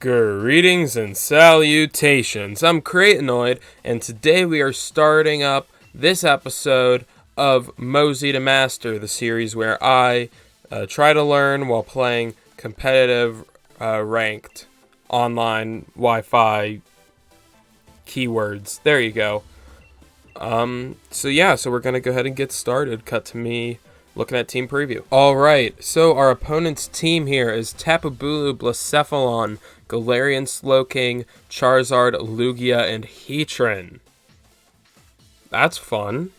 Greetings and salutations. I'm Creatinoid, and today we are starting up this episode of Mosey to Master, the series where I try to learn while playing competitive ranked online Wi-Fi keywords. There you go. So we're gonna go ahead and get started. Cut to me looking at team preview. Alright, so our opponent's team here is Tapu Bulu, Blacephalon, Galarian Slowking, Charizard, Lugia, and Heatran. That's fun.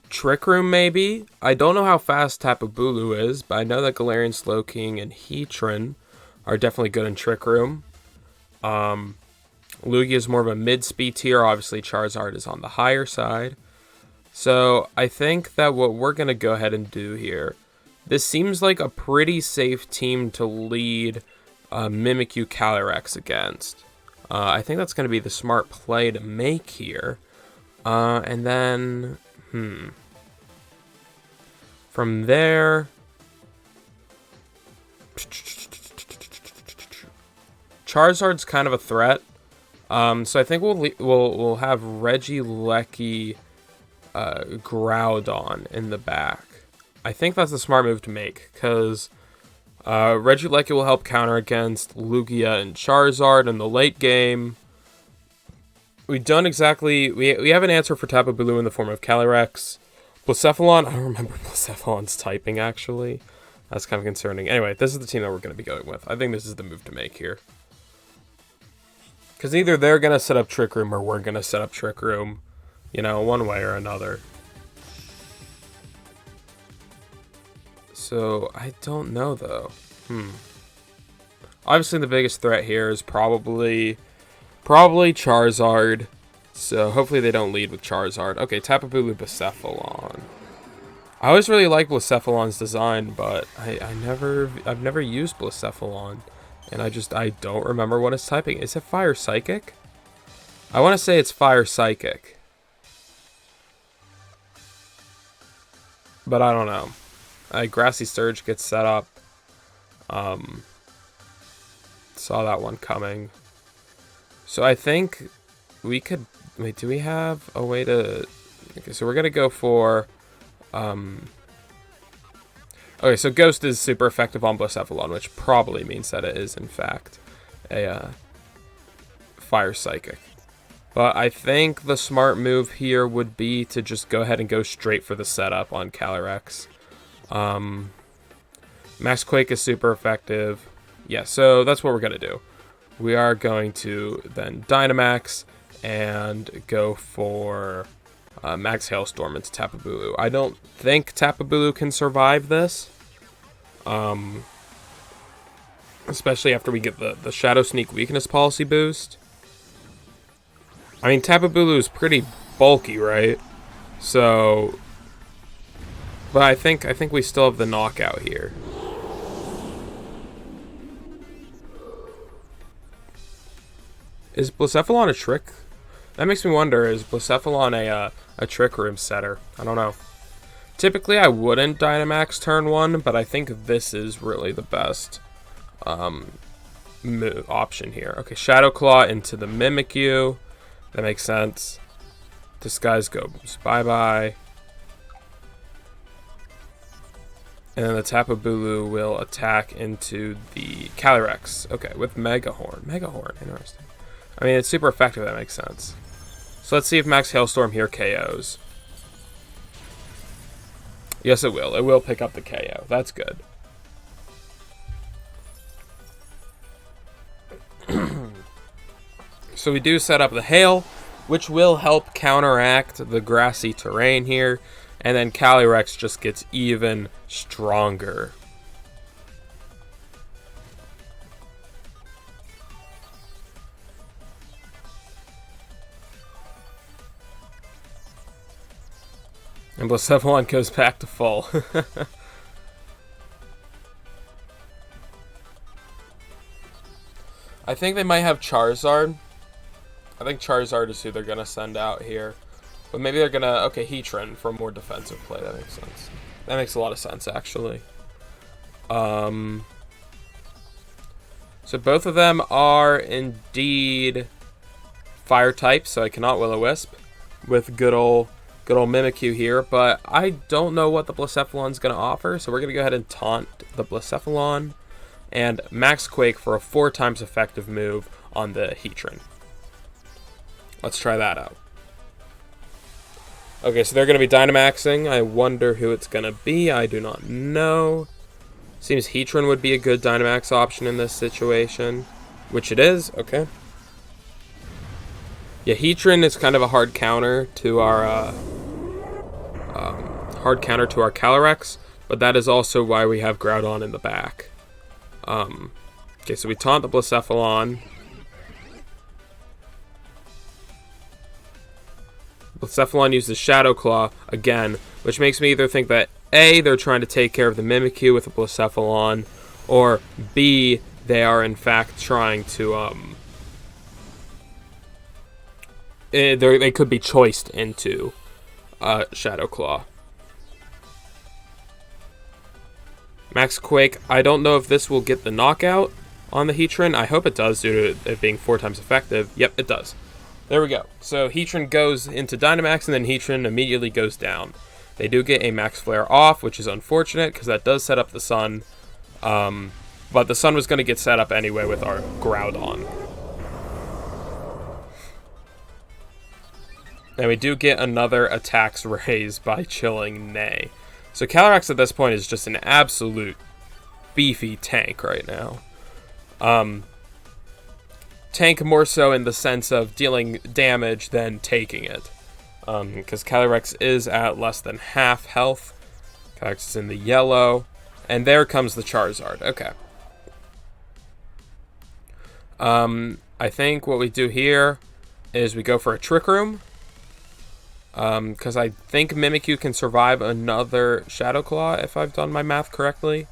Trick Room maybe? I don't know how fast Tapu Bulu is, but I know that Galarian Slowking and Heatran are definitely good in Trick Room. Lugia is more of a mid-speed tier. Obviously, Charizard is on the higher side. So I think that what we're going to go ahead and do here, this seems like a pretty safe team to lead Mimikyu Calyrex against. I think that's going to be the smart play to make here. And then, from there, Charizard's kind of a threat. So I think we'll have Regieleki, Groudon in the back. I think that's a smart move to make, because Regieleki will help counter against Lugia and Charizard in the late game. We have an answer for Tapu Bulu in the form of Calyrex. Blacephalon, I don't remember Blacephalon's typing, actually. That's kind of concerning. Anyway, this is the team that we're going to be going with. I think this is the move to make here. Because either they're going to set up Trick Room or we're going to set up Trick Room. You know, one way or another. So, I don't know, though. Obviously, the biggest threat here is probably Charizard. So, hopefully they don't lead with Charizard. Okay, Tapu Bulu, Blacephalon. I always really like Blacephalon's design, but I've never used Blacephalon. And I don't remember what it's typing. Is it Fire Psychic? I want to say it's Fire Psychic. But I don't know. Grassy Surge gets set up. Saw that one coming. So I think we could... Wait, do we have a way to... Okay, so we're going to go for... Okay, so Ghost is super effective on Blacephalon, which probably means that it is, in fact, a Fire Psychic. But I think the smart move here would be to just go ahead and go straight for the setup on Calyrex. Max Quake is super effective. Yeah, so that's what we're going to do. We are going to then Dynamax and go for Max Hailstorm into Tapu Bulu. I don't think Tapu Bulu can survive this. Especially after we get the Shadow Sneak Weakness Policy boost. I mean, Tapu Bulu is pretty bulky, right? So, but I think we still have the knockout here. Is Blacephalon a trick? That makes me wonder, is Blacephalon a Trick Room setter? I don't know. Typically, I wouldn't Dynamax turn 1, but I think this is really the best option here. Okay, Shadow Claw into the Mimikyu. That makes sense. Disguise goes bye-bye. And then the Tapu Bulu will attack into the Calyrex. Okay, with Mega Horn. Mega Horn, interesting. I mean, it's super effective, that makes sense. So let's see if Max Hailstorm here KOs. Yes, it will. It will pick up the KO. That's good. So we do set up the Hail, which will help counteract the grassy terrain here. And then Calyrex just gets even stronger. And Blacephalon goes back to full. I think they might have Charizard. I think Charizard is who they're going to send out here. But maybe they're going to... Okay, Heatran for a more defensive play. That makes sense. That makes a lot of sense, actually. So both of them are indeed fire types, so I cannot Will-O-Wisp with good old Mimikyu here, but I don't know what the Blacephalon's going to offer, so we're going to go ahead and taunt the Blacephalon and Max Quake for a 4 times effective move on the Heatran. Let's try that out. Okay, so they're going to be Dynamaxing. I wonder who it's going to be. I do not know. Seems Heatran would be a good Dynamax option in this situation, which it is. Okay. Yeah, Heatran is kind of a hard counter to our Calyrex, but that is also why we have Groudon in the back. Okay, so we taunt the Blacephalon. Blacephalon uses Shadow Claw again, which makes me either think that A, they're trying to take care of the Mimikyu with a Blacephalon, or B, they are in fact trying to they could be choiced into Shadow Claw. Max Quake, I don't know if this will get the knockout on the Heatran. I hope it does due to it being 4 times effective. Yep, it does. There we go. So Heatran goes into Dynamax, and then Heatran immediately goes down. They do get a Max Flare off, which is unfortunate, because that does set up the Sun. But the Sun was going to get set up anyway with our Groudon. And we do get another attacks raised by Chilling Neigh. So Calyrex at this point is just an absolute beefy tank right now. Tank more so in the sense of dealing damage than taking it. Because Calyrex is at less than half health. Calyrex is in the yellow. And there comes the Charizard. Okay. I think what we do here is we go for a Trick Room. Because I think Mimikyu can survive another Shadow Claw, if I've done my math correctly.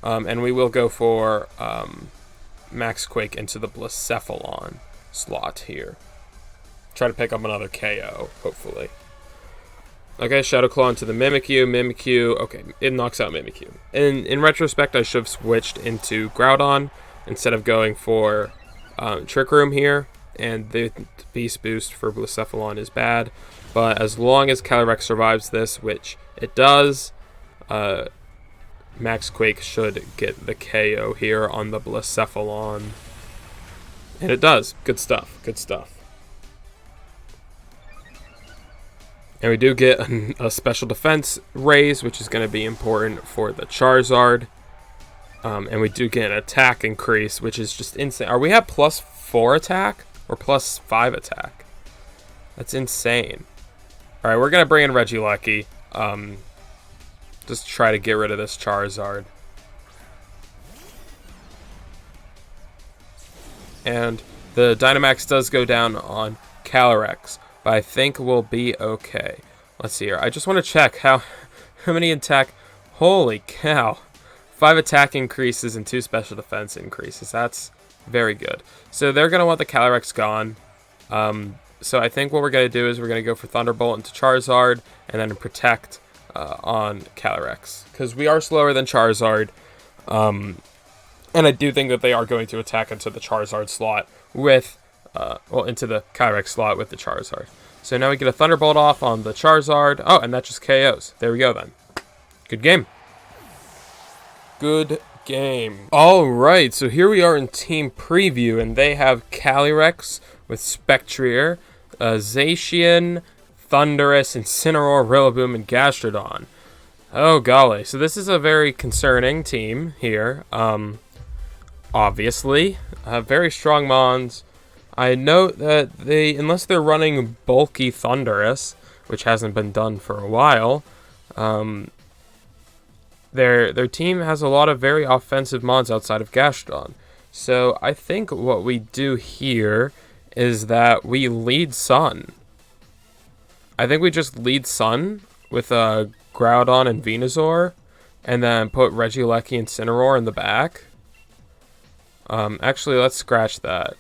And we will go for Max Quake into the Blacephalon slot here. Try to pick up another KO, hopefully. Okay, Shadow Claw into the Mimikyu. Mimikyu, okay, it knocks out Mimikyu. In retrospect, I should have switched into Groudon instead of going for Trick Room here. And the Beast Boost for Blacephalon is bad. But as long as Calyrex survives this, which it does, Max Quake should get the KO here on the Blacephalon. And it does. Good stuff. Good stuff. And we do get a special defense raise, which is going to be important for the Charizard. And we do get an attack increase, which is just insane. Are we at +4 attack or +5 attack? That's insane. Alright, we're going to bring in Regieleki. Just try to get rid of this Charizard. And the Dynamax does go down on Calyrex, but I think we'll be okay. Let's see here. I just want to check how many attack... Holy cow. 5 attack increases and 2 special defense increases. That's very good. So they're going to want the Calyrex gone. So I think what we're going to do is we're going to go for Thunderbolt into Charizard and then Protect on Calyrex. Because we are slower than Charizard. And I do think that they are going to attack into the Charizard slot with... into the Calyrex slot with the Charizard. So now we get a Thunderbolt off on the Charizard. Oh, and that just KOs. There we go then. Good game. Good game. Alright, so here we are in Team Preview, and they have Calyrex with Spectrier, Zacian, Thundurus, Incineroar, Rillaboom, and Gastrodon. Oh golly, so this is a very concerning team here. Obviously, very strong Mons. I note that unless they're running bulky Thundurus, which hasn't been done for a while, their team has a lot of very offensive Mons outside of Gastrodon. So I think what we do here is that we lead Sun. I think we just lead Sun with Groudon and Venusaur, and then put Regieleki and Incineroar in the back. Actually, let's scratch that.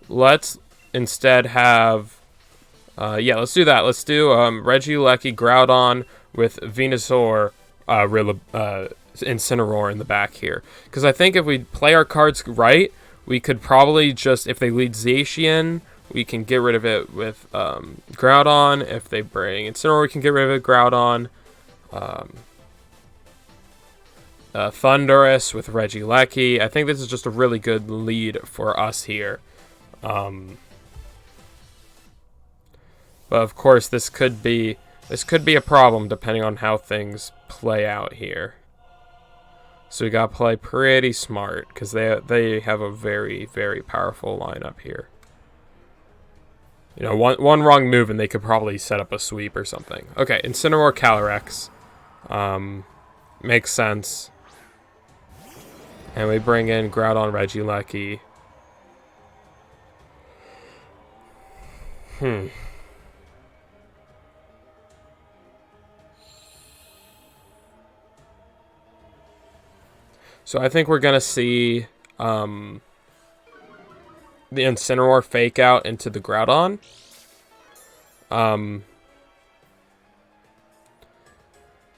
Let's instead have... yeah, let's do that. Let's do Regieleki, Groudon with Venusaur, Incineroar in the back here. Because I think if we play our cards right, we could probably just, if they lead Zacian, we can get rid of it with Groudon. If they bring Incineroar, we can get rid of it with Groudon. Thundurus with Regieleki. I think this is just a really good lead for us here. But of course, this could be a problem depending on how things play out here. So we gotta play pretty smart because they have a very, very powerful lineup here. You know, one wrong move and they could probably set up a sweep or something. Okay, Incineroar, Calyrex. Makes sense. And we bring in Groudon, Regieleki. So I think we're going to see the Incineroar fake out into the Groudon.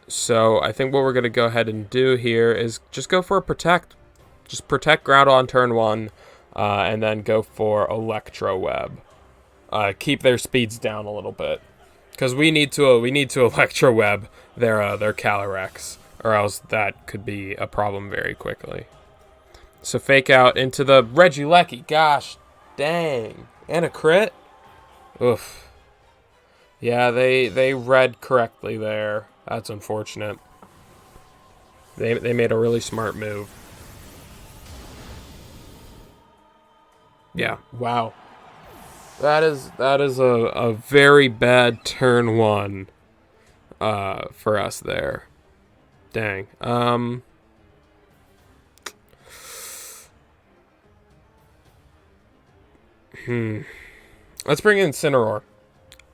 So I think what we're going to go ahead and do here is just go for a Protect. Just Protect Groudon turn 1, and then go for Electro Web. Keep their speeds down a little bit. Because we need to Electro Web their Calyrex. Or else that could be a problem very quickly. So fake out into the Regieleki. Gosh, dang. And a crit? Oof. Yeah, they read correctly there. That's unfortunate. They made a really smart move. Yeah, wow. That is a very bad turn 1 for us there. Dang. Let's bring in Incineroar.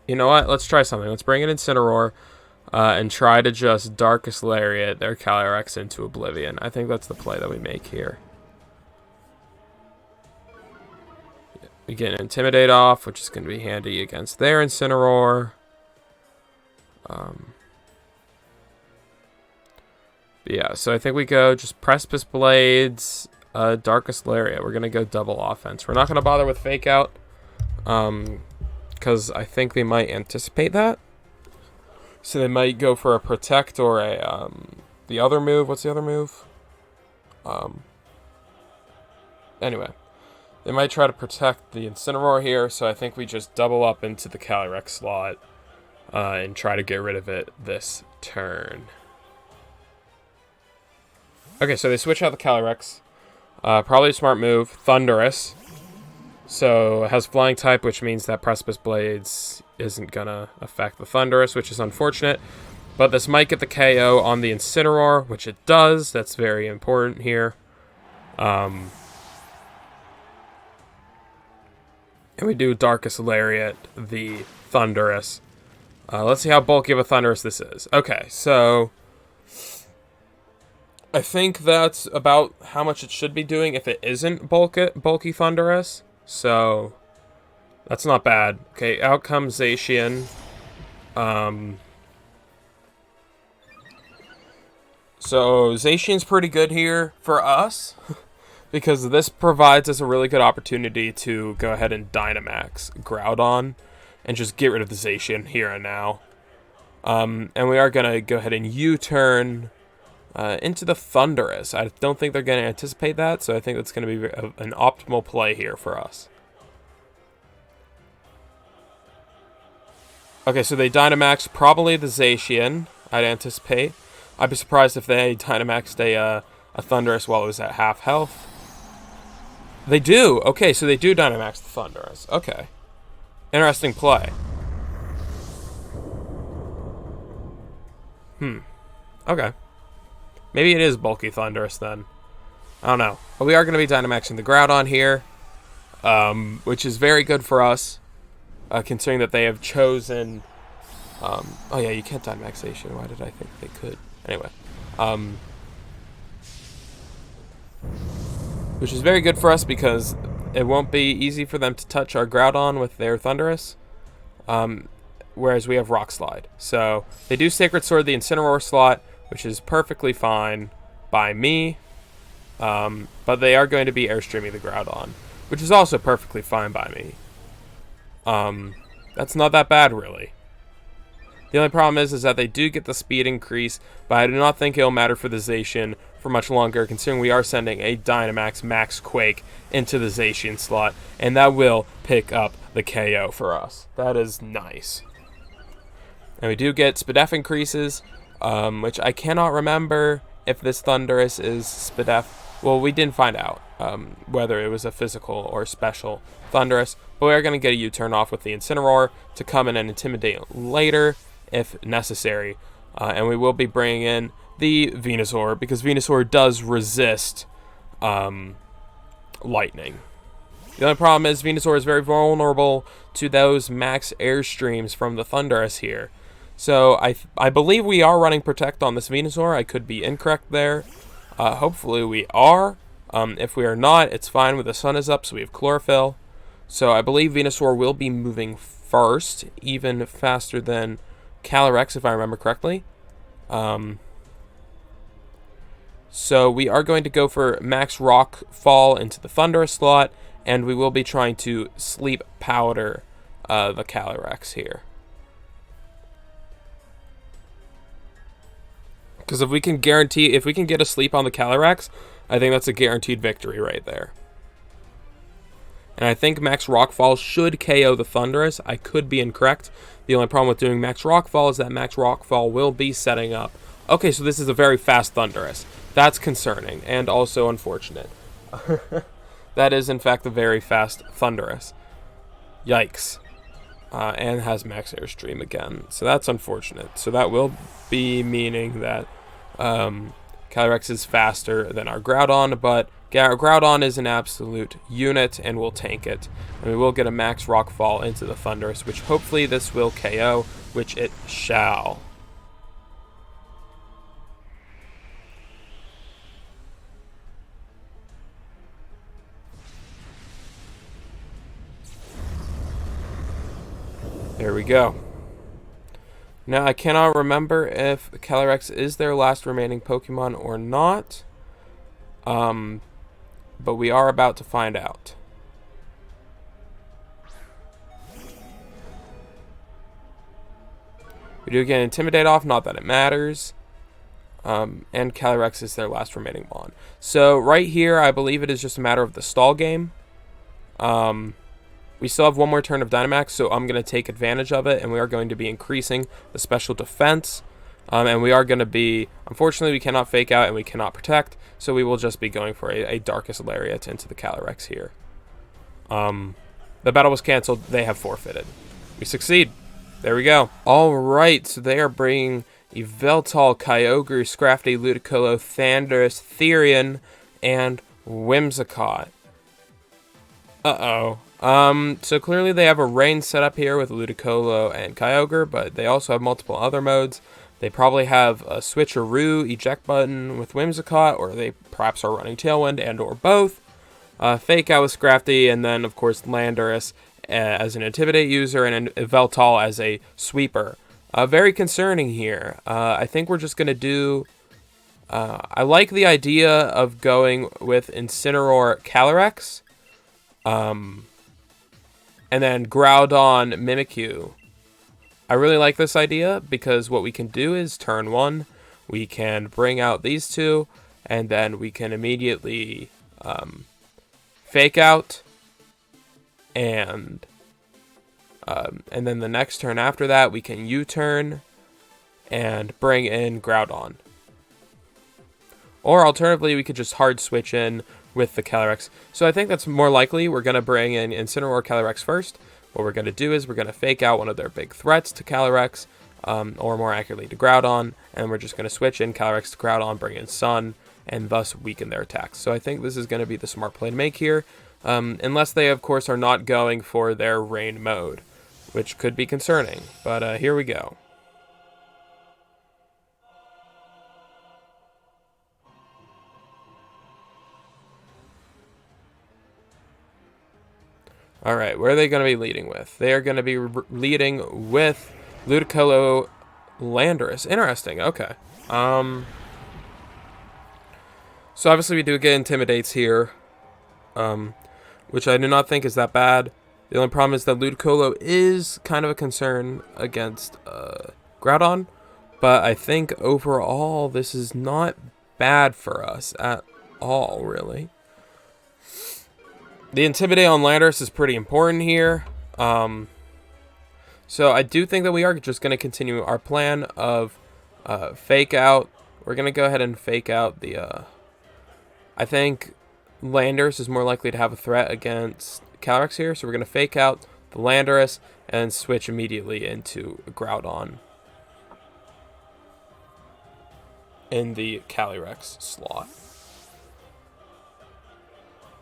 You know what? Let's try something. Let's bring in Incineroar and try to just Darkest Lariat their Calyrex into Oblivion. I think that's the play that we make here. We get an Intimidate off, which is going to be handy against their Incineroar. Yeah, so I think we go just Precipice Blades, Darkest Lariat. We're going to go double offense. We're not going to bother with Fake Out, because I think they might anticipate that. So they might go for a Protect or a, the other move. What's the other move? Anyway, they might try to protect the Incineroar here, so I think we just double up into the Calyrex slot and try to get rid of it this turn. Okay, so they switch out the Calyrex. Probably a smart move. Thundurus. So it has Flying type, which means that Precipice Blades isn't going to affect the Thundurus, which is unfortunate. But this might get the KO on the Incineroar, which it does. That's very important here. And we do Darkest Lariat, the Thundurus. Let's see how bulky of a Thundurus this is. Okay, so I think that's about how much it should be doing if it isn't bulky Thundurus. So that's not bad. Okay, out comes Zacian. So Zacian's pretty good here for us because this provides us a really good opportunity to go ahead and Dynamax Groudon and just get rid of the Zacian here and now. And we are going to go ahead and U-turn into the Thundurus. I don't think they're going to anticipate that, so I think that's going to be an optimal play here for us. Okay, so they Dynamax probably the Zacian, I'd anticipate. I'd be surprised if they Dynamaxed a Thundurus while it was at half health. They do! Okay, so they do Dynamax the Thundurus. Okay. Interesting play. Okay. Maybe it is bulky Thundurus then. I don't know. But we are going to be Dynamaxing the Groudon here, which is very good for us, considering that they have chosen... oh yeah, you can't Dynamax Zacian. Why did I think they could? Anyway. Which is very good for us because it won't be easy for them to touch our Groudon with their Thundurus. Whereas we have Rock Slide. So they do Sacred Sword the Incineroar slot, which is perfectly fine. by me. But they are going to be airstreaming the Groudon, which is also perfectly fine by me. That's not that bad, really. The only problem is that they do get the speed increase, but I do not think it'll matter for the Zacian for much longer, considering we are sending a Dynamax Max Quake into the Zacian slot, and that will pick up the KO for us. That is nice. And we do get Spadef increases, which I cannot remember if this Thundurus is Spadef. Well, we didn't find out whether it was a physical or special Thundurus, but we are going to get a U-turn off with the Incineroar to come in and intimidate later if necessary. And we will be bringing in the Venusaur, because Venusaur does resist lightning. The only problem is Venusaur is very vulnerable to those max airstreams from the Thundurus here. So I believe we are running Protect on this Venusaur. I could be incorrect there. Hopefully we are. If we are not, it's fine with the sun is up, so we have Chlorophyll. So I believe Venusaur will be moving first, even faster than Calyrex, if I remember correctly. So we are going to go for Max Rock Fall into the Thundurus slot, and we will be trying to Sleep Powder the Calyrex here. Because if we can get a sleep on the Calyrex, I think that's a guaranteed victory right there. And I think Max Rockfall should KO the Thundurus. I could be incorrect. The only problem with doing Max Rockfall is that Max Rockfall will be setting up. Okay, so this is a very fast Thundurus. That's concerning and also unfortunate. That is, in fact, a very fast Thundurus. Yikes. And has Max Airstream again. So that's unfortunate. So that will be meaning that Calyrex is faster than our Groudon, but our Groudon is an absolute unit and will tank it. And we will get a Max Rockfall into the Thundurus, which hopefully this will KO, which it shall. There we go. Now, I cannot remember if Calyrex is their last remaining Pokemon or not. But we are about to find out. We do get Intimidate off, not that it matters. And Calyrex is their last remaining Mon. So, right here, I believe it is just a matter of the stall game. We still have one more turn of Dynamax, so I'm going to take advantage of it, and we are going to be increasing the special defense. And we are going to be, unfortunately, we cannot Fake Out and we cannot Protect, so we will just be going for a Darkest Lariat into the Calyrex here. The battle was canceled. They have forfeited. We succeed. There we go. All right, so they are bringing Yveltal, Kyogre, Scrafty, Ludicolo, Thundurus, Therian, and Whimsicott. Uh-oh. So clearly they have a rain setup here with Ludicolo and Kyogre, but they also have multiple other modes. They probably have a switcheroo eject button with Whimsicott, or they perhaps are running Tailwind and or both. Fake Out with Scrafty, and then of course Landorus as an Intimidate user and Yveltal as a sweeper. Very concerning here. I think we're just going to do... I like the idea of going with Incineroar Calyrex. And then Groudon Mimikyu. I really like this idea because what we can do is turn one, we can bring out these two, and then we can immediately Fake Out, and then the next turn after that we can U-turn and bring in Groudon. Or alternatively, we could just hard switch in with the Calyrex. So I think that's more likely. We're going to bring in Incineroar Calyrex first. What we're going to do is we're going to Fake Out one of their big threats to Calyrex, or more accurately to Groudon, and we're just going to switch in Calyrex to Groudon, bring in Sun, and thus weaken their attacks. So I think this is going to be the smart play to make here, unless they, of course, are not going for their Rain mode, which could be concerning. But here we go. Alright, where are they going to be leading with? They are going to be leading with Ludicolo Landorus. Interesting, okay. So obviously we do get Intimidates here, which I do not think is that bad. The only problem is that Ludicolo is kind of a concern against Groudon, but I think overall this is not bad for us at all, really. The Intimidate on Landorus is pretty important here. So I do think that we are just going to continue our plan of fake out. We're going to go ahead and fake out the... I think Landorus is more likely to have a threat against Calyrex here, so we're going to fake out the Landorus and switch immediately into Groudon in the Calyrex slot.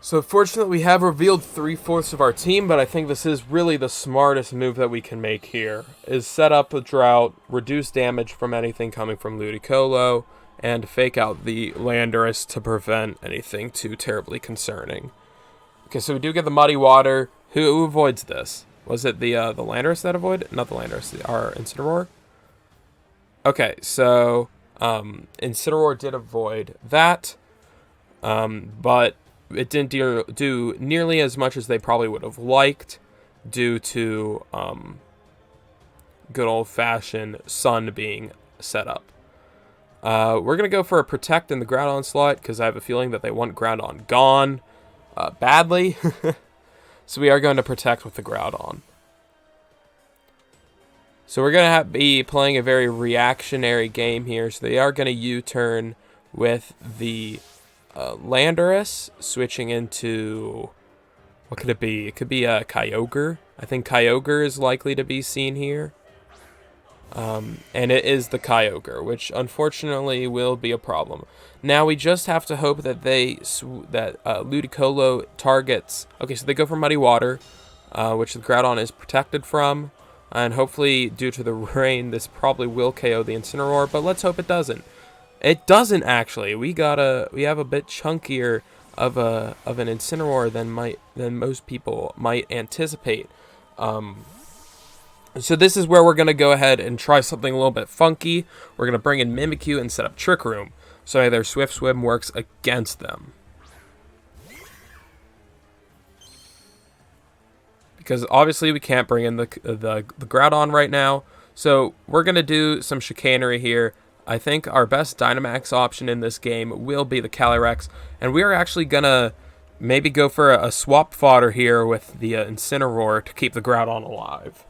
So fortunately we have revealed 3/4 of our team, but I think this is really the smartest move that we can make here, is set up a drought, reduce damage from anything coming from Ludicolo, and fake out the Landorus to prevent anything too terribly concerning. Okay, so we do get the Muddy Water. Who avoids this? Was it the Landorus that avoided? Not the Landorus, our Incineroar? Okay, so Incineroar did avoid that, but it didn't do nearly as much as they probably would have liked due to good old-fashioned Sun being set up. We're going to go for a Protect in the Groudon slot because I have a feeling that they want Groudon gone badly. So we are going to Protect with the Groudon. So we're going to be playing a very reactionary game here. So they are going to U-turn with the Landorus, switching into... What could it be? It could be a Kyogre. I think Kyogre is likely to be seen here. And it is the Kyogre, which unfortunately will be a problem. Now we just have to hope that Ludicolo targets... Okay, so they go for Muddy Water, which the Groudon is protected from. And hopefully, due to the rain, this probably will KO the Incineroar, but let's hope it doesn't. It doesn't actually. We have a bit chunkier of an Incineroar than most people might anticipate. So this is where we're going to go ahead and try something a little bit funky. We're going to bring in Mimikyu and set up Trick Room, so their Swift Swim works against them. Because obviously we can't bring in the Groudon right now, so we're going to do some chicanery here. I think our best Dynamax option in this game will be the Calyrex, and we are actually going to maybe go for a swap fodder here with the Incineroar to keep the Groudon alive.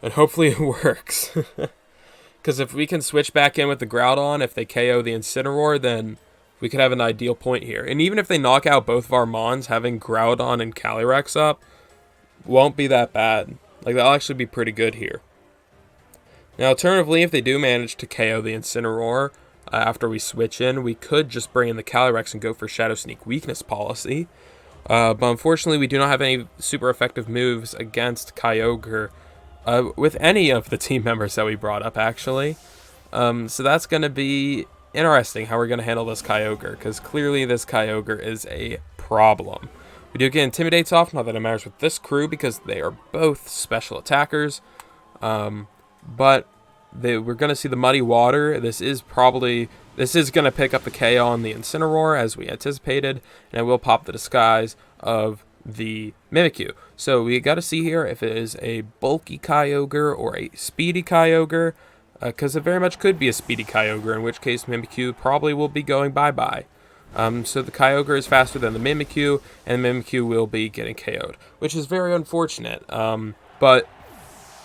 And hopefully it works. Because if we can switch back in with the Groudon, if they KO the Incineroar, then we could have an ideal point here. And even if they knock out both of our Mons, having Groudon and Calyrex up won't be that bad. Like, that'll actually be pretty good here. Now, alternatively, if they do manage to KO the Incineroar after we switch in, we could just bring in the Calyrex and go for Shadow Sneak Weakness Policy. But unfortunately, we do not have any super effective moves against Kyogre with any of the team members that we brought up, actually. So that's going to be interesting how we're going to handle this Kyogre, because clearly this Kyogre is a problem. We do get Intimidates off, not that it matters with this crew, because they are both special attackers. But we're going to see the Muddy Water. This is going to pick up the KO on the Incineroar, as we anticipated, and it will pop the Disguise of the Mimikyu. So we got to see here if it is a bulky Kyogre or a speedy Kyogre, because it very much could be a speedy Kyogre, in which case Mimikyu probably will be going bye-bye. So the Kyogre is faster than the Mimikyu, and the Mimikyu will be getting KO'd, which is very unfortunate.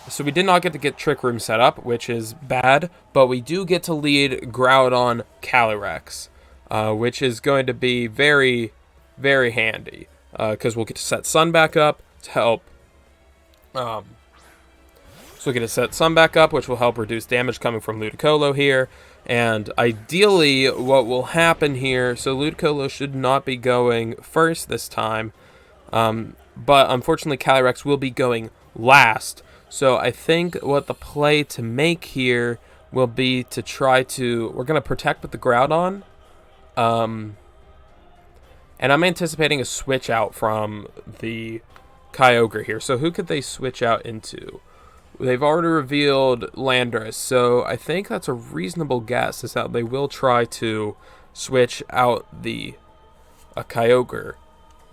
So we did not get Trick Room set up, which is bad, but we do get to lead Groudon Calyrex, which is going to be very, very handy, because we'll get to set Sun back up to help. So we get to set Sun back up, which will help reduce damage coming from Ludicolo here. And ideally, what will happen here, so Ludicolo should not be going first this time, but unfortunately Calyrex will be going last. So I think what the play to make here will be to try to... We're going to protect with the Groudon. And I'm anticipating a switch out from the Kyogre here. So who could they switch out into? They've already revealed Landorus. So I think that's a reasonable guess, is that they will try to switch out the Kyogre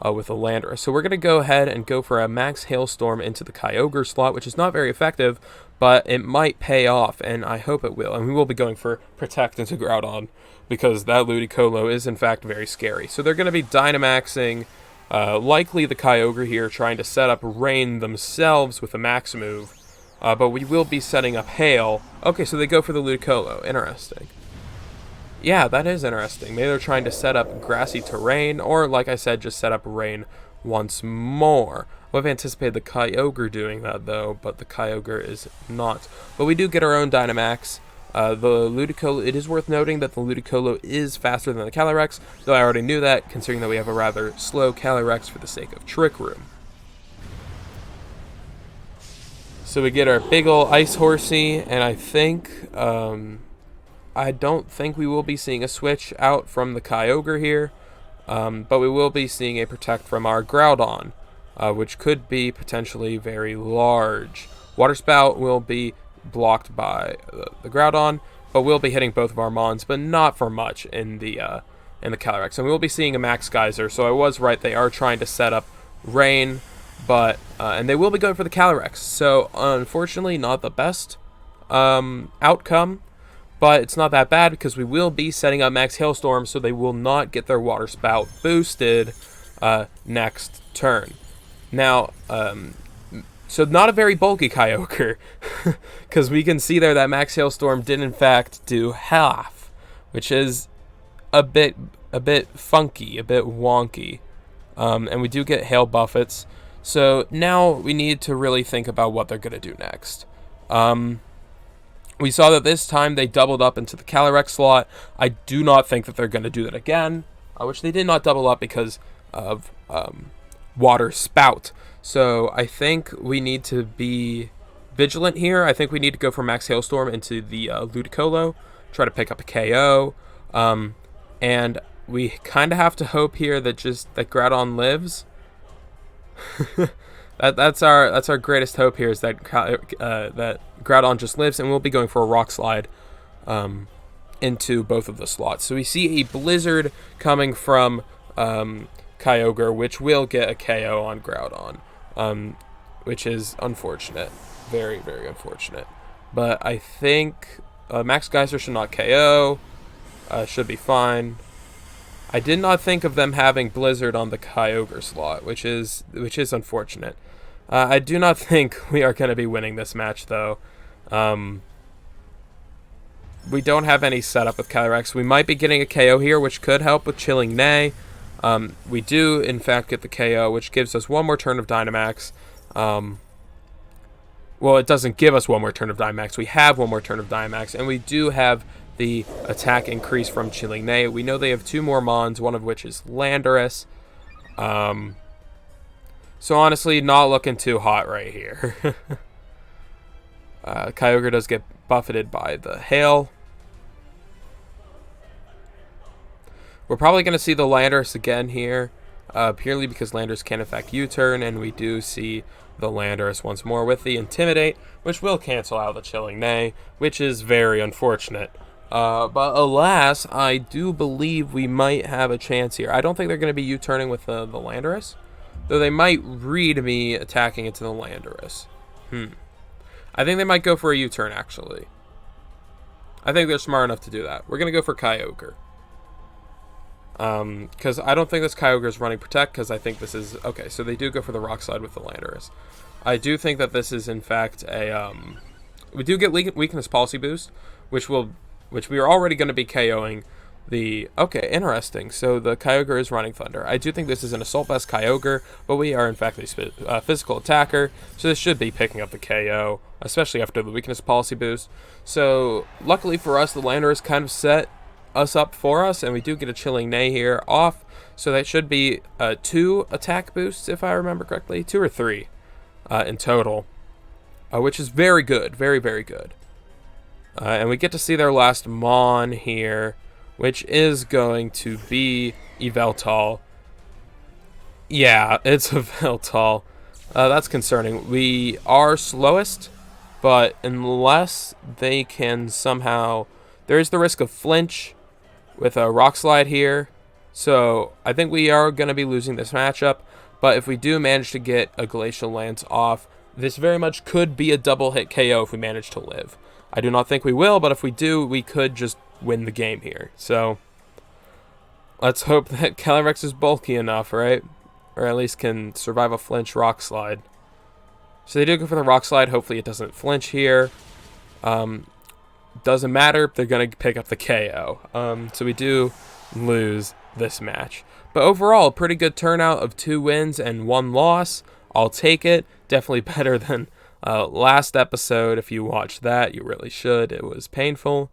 with a Landorus. So we're going to go ahead and go for a Max Hailstorm into the Kyogre slot, which is not very effective, but it might pay off, and I hope it will. And we will be going for Protect into Groudon, because that Ludicolo is in fact very scary. So they're going to be Dynamaxing, likely the Kyogre here, trying to set up Rain themselves with a Max move. But we will be setting up Hail. Okay, so they go for the Ludicolo. Interesting. Yeah, that is interesting. Maybe they're trying to set up Grassy Terrain, or, like I said, just set up Rain once more. I would have anticipated the Kyogre doing that, though, but the Kyogre is not. But we do get our own Dynamax. The Ludicolo, it is worth noting that the Ludicolo is faster than the Calyrex, though I already knew that, considering that we have a rather slow Calyrex for the sake of Trick Room. So we get our big ol' Ice Horsey, and I don't think we will be seeing a switch out from the Kyogre here, but we will be seeing a Protect from our Groudon, which could be potentially very large. Water Spout will be blocked by the Groudon, but we'll be hitting both of our Mons, but not for much in the Calyrex. And we will be seeing a Max Geyser, so I was right, they are trying to set up Rain, but and they will be going for the Calyrex. So unfortunately, not the best outcome. But it's not that bad because we will be setting up Max Hailstorm, so they will not get their Water Spout boosted next turn. Now, so not a very bulky Kyogre, because we can see there that Max Hailstorm did in fact do half, which is a bit funky, a bit wonky. And we do get Hail Buffets, so now we need to really think about what they're going to do next. We saw that this time they doubled up into the Calyrex slot. I do not think that they're going to do that again, which they did not double up because of Water Spout. So I think we need to be vigilant here. I think we need to go for Max Hailstorm into the Ludicolo, try to pick up a KO, and we kind of have to hope here that that Groudon lives. That's our greatest hope here, is that that Groudon just lives, and we'll be going for a Rock Slide into both of the slots. So we see a Blizzard coming from Kyogre, which will get a KO on Groudon, which is unfortunate, very, very unfortunate. But I think Max Geyser should not KO, should be fine. I did not think of them having Blizzard on the Kyogre slot, which is unfortunate. I do not think we are going to be winning this match, though. We don't have any setup with Calyrex. We might be getting a KO here, which could help with Chilling Neigh. We do, in fact, get the KO, which gives us one more turn of Dynamax. Well, it doesn't give us one more turn of Dynamax. We have one more turn of Dynamax, and we do have the attack increase from Chilling Neigh. We know they have two more Mons, one of which is Landorus. So honestly, not looking too hot right here. Kyogre does get buffeted by the Hail. We're probably going to see the Landorus again here, purely because Landorus can affect U-turn, and we do see the Landorus once more with the Intimidate, which will cancel out the Chilling Neigh, which is very unfortunate. But alas, I do believe we might have a chance here. I don't think they're going to be U-turning with the Landorus, though they might read me attacking into the Landorus. I think they might go for a U-turn, actually. I think they're smart enough to do that. We're going to go for Kyogre. Because I don't think this Kyogre is running Protect, because I think this is... Okay, so they do go for the Rock Slide with the Landorus. I do think that this is, in fact, a... we do get Weakness Policy Boost, which we are already going to be KOing the... Okay, interesting. So the Kyogre is running Thunder. I do think this is an Assault Vest Kyogre, but we are, in fact, a physical attacker, so this should be picking up the KO, especially after the Weakness Policy Boost. So, luckily for us, the Landorus kind of set us up for us, and we do get a Chilling Neigh here off, so that should be 2 attack boosts, if I remember correctly, 2 or 3 in total, which is very good, very, very good. And we get to see their last Mon here, which is going to be Yveltal. Yeah, it's a Yveltal. That's concerning. We are slowest, but unless they can somehow... There is the risk of flinch, with a Rock Slide here. So I think we are going to be losing this matchup. But if we do manage to get a Glacial Lance off, this very much could be a double hit KO if we manage to live. I do not think we will, but if we do, we could just win the game here. So let's hope that Calyrex is bulky enough, right? Or at least can survive a flinch Rock Slide. So they do go for the Rock Slide. Hopefully it doesn't flinch here. Doesn't matter. They're going to pick up the KO. So we do lose this match. But overall, a pretty good turnout of 2 wins and 1 loss. I'll take it. Definitely better than last episode. If you watched that, you really should. It was painful.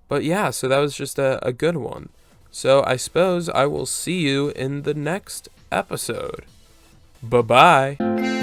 But yeah, so that was just a good one. So I suppose I will see you in the next episode. Bye-bye.